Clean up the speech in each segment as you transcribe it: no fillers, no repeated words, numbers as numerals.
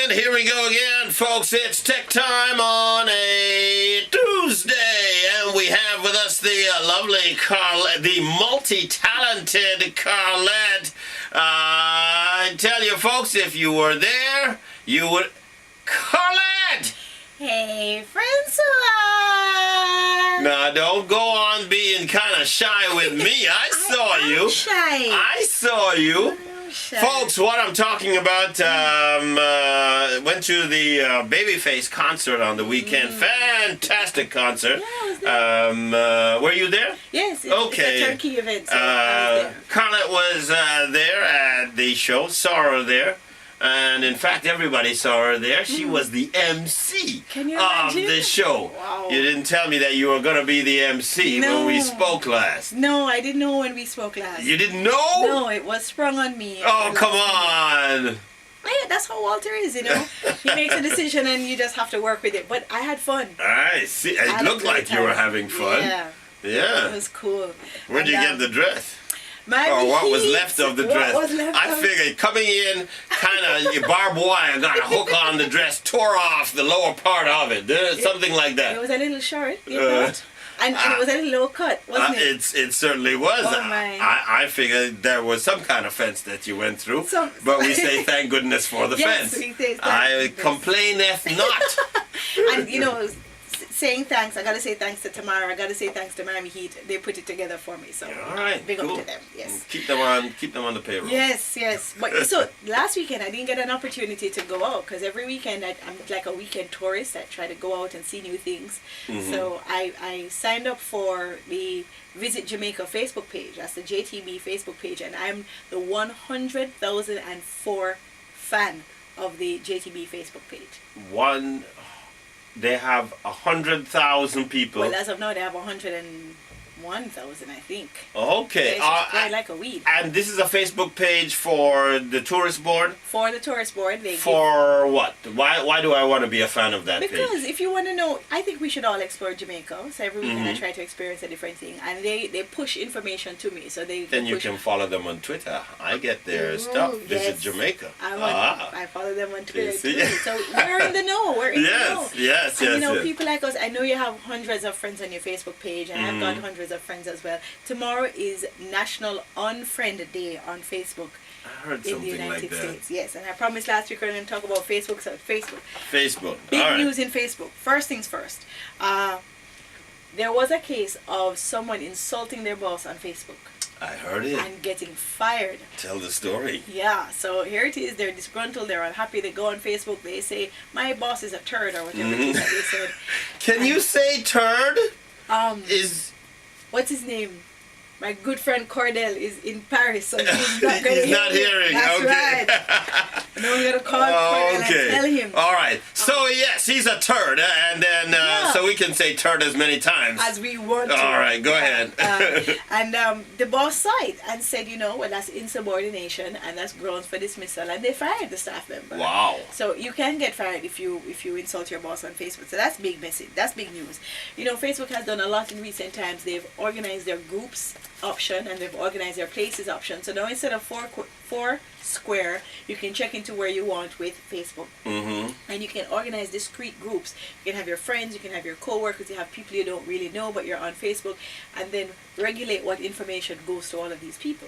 And here we go again, folks. It's tech time on a Tuesday, and we have with us the lovely Carlette, the multi-talented Carlette. I tell you, folks, if you were there, you would... Carlette! Hey, Francois! Now, don't go on being kind of shy with me. I saw you. Shy. I saw you. Folks, what I'm talking about, went to the Babyface concert on the weekend. Fantastic concert. Yeah, I was there. Were you there? Yes, Okay. it's a turkey event. So I was there. Carlette was there at the show, saw her there. And in fact, everybody saw her there. She was the MC Can you of imagine? the show. Wow. You didn't tell me that you were going to be the MC when we spoke last. No, I didn't know when we spoke last. You didn't know? No, it was sprung on me. Oh, come on. Yeah, that's how Walter is, you know. He makes a decision and you just have to work with it. But I had fun. I see. It looked like you were having fun. Yeah. Yeah. It was cool. Where'd you get the dress? My Or what was heat. left of the What dress? was left I of- figured coming in, kind of barbed wire, got a hook on the dress, tore off the lower part of it. Something like It that. was a little short, you know. And it was a little low cut, wasn't it? It certainly was. Oh, my. I figured there was some kind of fence that you went through. But we say thank goodness for the Yes, fence. we say thank I goodness. complaineth not. And you know, saying thanks, I gotta say thanks to Tamara, I gotta say thanks to Miami Heat. They put it together for me, so All right, big cool. up to them. Yes. Keep them on the payroll. Yes. But so last weekend I didn't get an opportunity to go out because every weekend I'm like a weekend tourist. I try to go out and see new things. So I signed up for the Visit Jamaica Facebook page. That's the JTB Facebook page, and I'm the 100,004 fan of the JTB Facebook page. They have 100,000 people. Well, as of now, they have 101,000, I think. Okay. It's just growing like a weed. And this is a Facebook page for the tourist board? For the tourist board, they For what? Why do I want to be a fan of that page? because if you want to know, I think we should all explore Jamaica. So every weekend I try to experience a different thing, and they push information to me. So they Then you push, can follow them on Twitter. I get their stuff. Visit yes. Jamaica. I follow them on Twitter see? too. So we're in the know. We're in the know. Yes. And you know, people like us, I know you have hundreds of friends on your Facebook page, and I've got hundreds of friends as well. Tomorrow is National Unfriend Day on Facebook. I heard In the something United like that. States, yes, and I promised last week we're going to talk about Facebook. So Facebook. big All right. news in Facebook. First things first, there was a case of someone insulting their boss on Facebook I heard it. and getting fired. Tell the story. Yeah, so here it is. They're disgruntled. They're unhappy. They go on Facebook. They say, "My boss is a turd," or whatever it is that they said. Can you say turd? Is What's his name? My good friend Cordell is in Paris, so he's not going to he's not hearing. That's Okay. right. No, we're going to call Cordell and tell him. All right. So yes, he's a turd, and then so we can say turd as many times As we want to. All right, go ahead. And the boss sighed and said, well, that's insubordination and that's grounds for dismissal, and they fired the staff member. Wow. So you can get fired if you insult your boss on Facebook. So that's big message. That's big news. Facebook has done a lot in recent times. They've organized their groups option and they've organized their places option. So now instead of four square, you can check into where you want with Facebook. And you can organize discrete groups. You can have your friends, you can have your co-workers, you have people you don't really know but you're on Facebook, and then regulate what information goes to all of these people.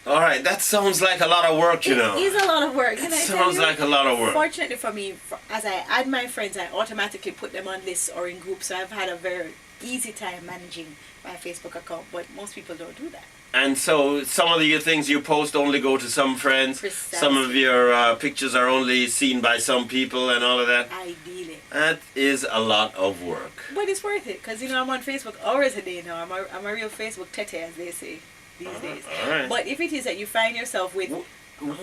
All right, that sounds like a lot of work, you know. It is a lot of work. Can I tell Sounds you? like a lot of work. Fortunately for me, as I add my friends, I automatically put them on lists or in groups, so I've had a very easy time managing my Facebook account, but most people don't do that. And so some of the things you post only go to some friends. Precisely. Some of your pictures are only seen by some people and all of that. Ideally. That is a lot of work. But it's worth it, because I'm on Facebook hours a day now. I'm a real Facebook tete, as they say these days. All right. But if it is that you find yourself with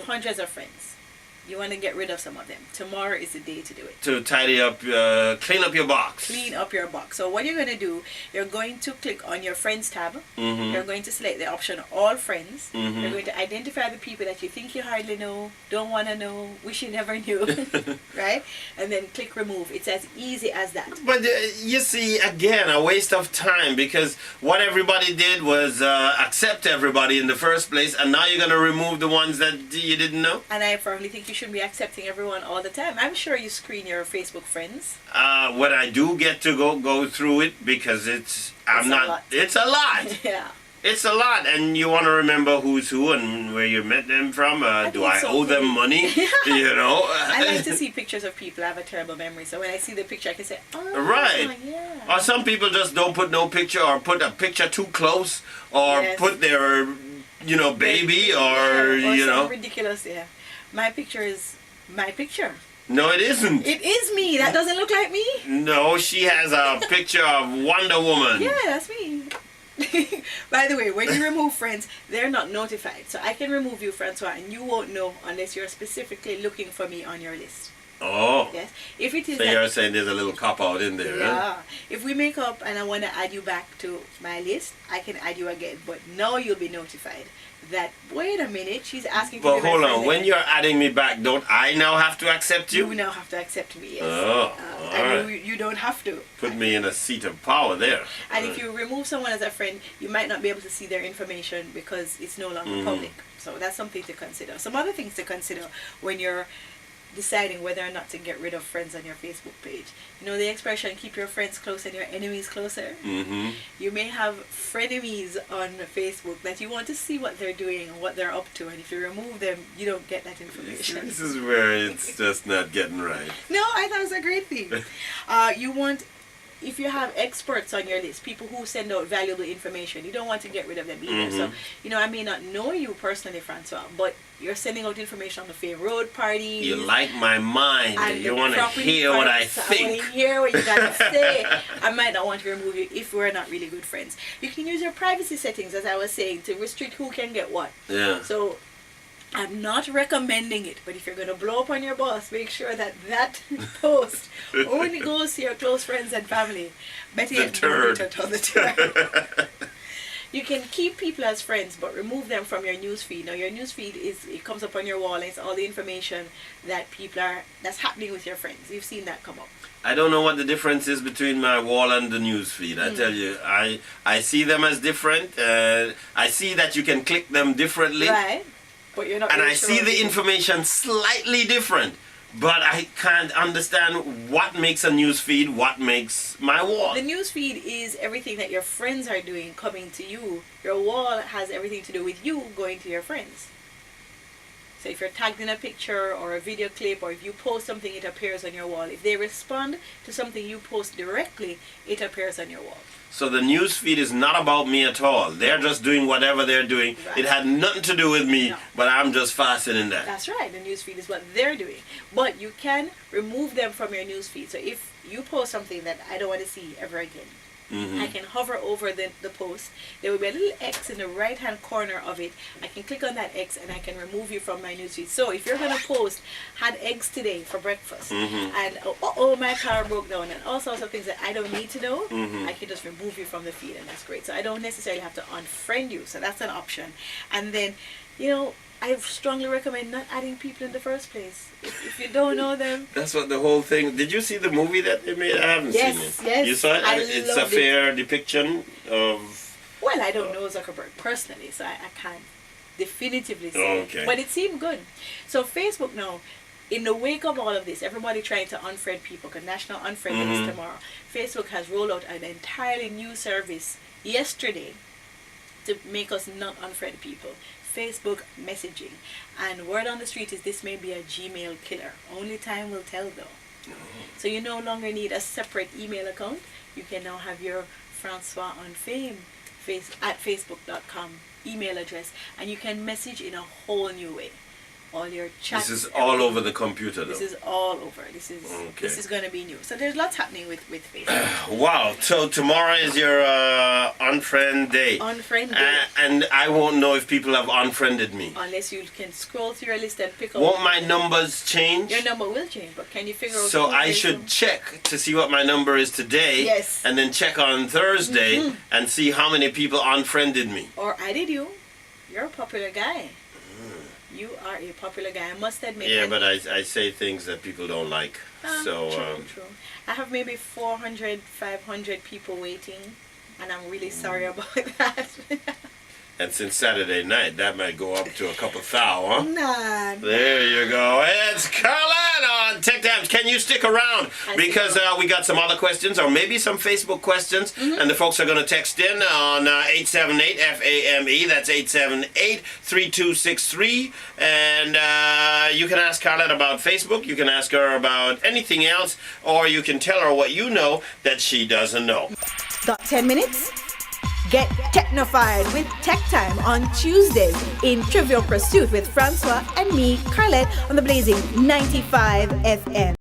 hundreds of friends, you want to get rid of some of them, tomorrow is the day to do it. To tidy up, clean up your box. Clean up your box. So what you're going to do, you're going to click on your friends tab. You're going to select the option all friends. You're going to identify the people that you think you hardly know, don't want to know, wish you never knew, right? And then click remove. It's as easy as that. But you see, again, a waste of time, because what everybody did was accept everybody in the first place, and now you're going to remove the ones that you didn't know? And I firmly think you shouldn't be accepting everyone all the time. I'm sure you screen your Facebook friends. When I do get to go through it, because it's a lot. Yeah. It's a lot, and you want to remember who's who and where you met them from. Do I owe them money? You know. I like to see pictures of people. I have a terrible memory, so when I see the picture, I can say, "Oh, right." Yeah. Or some people just don't put no picture, or put a picture too close, or put their, baby, or you know, ridiculous. Yeah, my picture is my picture. No, it isn't. It is me. That doesn't look like me. No, she has a picture of Wonder Woman. Yeah, that's me. By the way, when you remove friends, they're not notified. So I can remove you, Francois, and you won't know unless you're specifically looking for me on your list. Oh. Yes. If it is so you're saying there's a little cop out in there, yeah. Huh? If we make up and I want to add you back to my list, I can add you again. But now you'll be notified that, wait a minute, she's asking but to be hold my on, friend when again. you're adding me back, don't I now have to accept you? You now have to accept me, yes. Oh, and you don't have to. Put me in a seat of power there. And if you remove someone as a friend, you might not be able to see their information because it's no longer public. So that's something to consider. Some other things to consider when you're deciding whether or not to get rid of friends on your Facebook page. You know the expression, keep your friends close and your enemies closer? Mm-hmm. You may have frenemies on Facebook that you want to see what they're doing and what they're up to, and if you remove them, you don't get that information. This is where it's just not getting right. No, I thought it was a great thing. You want, if you have experts on your list, people who send out valuable information, you don't want to get rid of them either. So, I may not know you personally, Francois, but you're sending out information on the fair road parties. You like my mind. You want to hear what I think. I want to hear what you got to say. I might not want to remove you if we're not really good friends. You can use your privacy settings, as I was saying, to restrict who can get what. Yeah. So, I'm not recommending it, but if you're going to blow up on your boss, make sure that post only goes to your close friends and family. Better yet, don't tell the turd. You can keep people as friends, but remove them from your newsfeed. Now, your newsfeed it comes up on your wall, and it's all the information that that's happening with your friends. You've seen that come up. I don't know what the difference is between my wall and the newsfeed. I tell you, I see them as different. I see that you can click them differently. Right. But you're not and really I sure see the information slightly different, but I can't understand what makes a news feed, what makes my wall. The news feed is everything that your friends are doing coming to you. Your wall has everything to do with you going to your friends. So if you're tagged in a picture or a video clip, or if you post something, it appears on your wall. If they respond to something you post directly, it appears on your wall. So the news feed is not about me at all. They're just doing whatever they're doing. Right. It had nothing to do with me, but I'm just fastened in that. That's right. The news feed is what they're doing. But you can remove them from your news feed. So if you post something that I don't want to see ever again, I can hover over the post. There will be a little X in the right hand corner of it. I can click on that X and I can remove you from my newsfeed. So if you're going to post, had eggs today for breakfast, and my car broke down, and all sorts of things that I don't need to know, I can just remove you from the feed, and that's great. So I don't necessarily have to unfriend you. So that's an option. And then, I strongly recommend not adding people in the first place. If you don't know them. That's what the whole thing. Did you see the movie that they made? I haven't seen it. Yes. You saw it? It's a fair depiction of. Well, I don't know Zuckerberg personally, so I can't definitively say. Okay. But it seemed good. So Facebook now, in the wake of all of this, everybody trying to unfriend people, because National Unfriend Day is tomorrow. Facebook has rolled out an entirely new service yesterday to make us not unfriend people. Facebook messaging. And word on the street is this may be a Gmail killer. Only time will tell though. So you no longer need a separate email account. You can now have your Francois on Fame at facebook.com email address, and you can message in a whole new way. All your chats. This is all over the computer though. This is all over. This is going to be new. So there's lots happening with Facebook. Wow. So tomorrow is your unfriend day. Unfriend day. And I won't know if people have unfriended me. Unless you can scroll through your list and pick up. Won't my numbers change? Your number will change, but can you figure out? So I should check to see what my number is today. Yes. And then check on Thursday and see how many people unfriended me. Or added you. You're a popular guy. You are a popular guy, I must admit. Yeah, but I say things that people don't like. True. I have maybe 400, 500 people waiting, and I'm really sorry about that. And since Saturday night, that might go up to a couple thou, huh? Nah. There you go. It's Carlette on Tech Times. Can you stick around? Because we got some other questions, or maybe some Facebook questions, and the folks are going to text in on 878-FAME. That's 878-3263. And you can ask Carlette about Facebook. You can ask her about anything else, or you can tell her what you know that she doesn't know. Got 10 minutes? Get technified with Tech Time on Tuesdays in Trivial Pursuit with Francois and me, Carlette, on the blazing 95 FM.